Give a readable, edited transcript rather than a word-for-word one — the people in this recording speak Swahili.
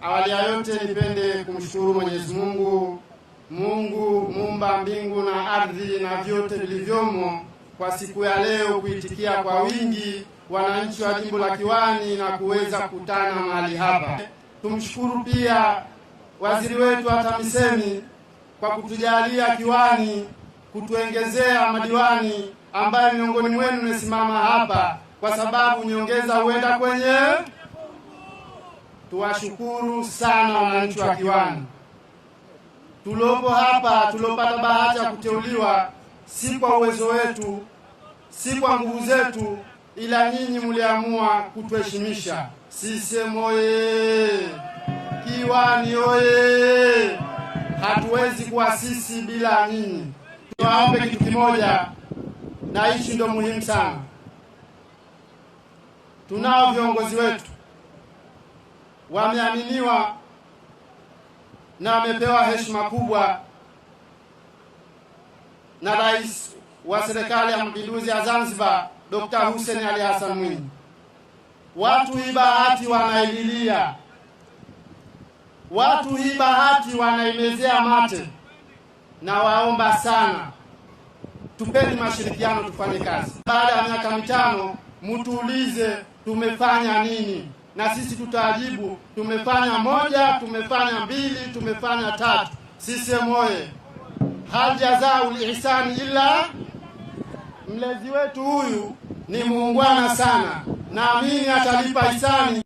Awali ya yote nipende kumshukuru Mwenyezi Mungu muumba mbingu na ardhi na vyote vilivyomo, kwa siku ya leo kuitikia kwa wingi wananchi wa jimbo la Kiwani na kuweza kukutana mahali hapa. Tumshukuru pia waziri wetu wa TAMISEMI kwa kutujalia Kiwani, kutuongezea madiwani ambaye miongoni mwenu nimesimama hapa kwa sababu nyongeza huenda kwenye. Tuwashukuru sana wananchi wa Kiwani tulopo hapa, tulopata bahati ya kuteuliwa, si kwa uwezo wetu, si kwa nguvu zetu, ila nyinyi mliamua kutuheshimisha. CCM oye! Kiwani oye! Hatuwezi kuwa sisi bila nyinyi. Tuwaombe kitu kimoja, na hichi ndio muhimu sana. Tunao viongozi wetu wameaminiwa na wamepewa heshima kubwa na Rais wa Serikali ya Mapinduzi ya Zanzibar, Dr. Hussein Ali Hassan Mwinyi. Watu hii bahati wanaililia, watu hii bahati wanaimezea mate, na waomba sana tupeni mashirikiano, tufanye kazi. Baada ya miaka mitano mtuulize tumefanya nini, na sisi tutajibu tumefanya moja, tumefanya mbili, tumefanya tatu. CCM oye! Hal jazaul ihsani illa. Mlezi wetu huyu ni muungwana sana, naamini atalipa ihsani.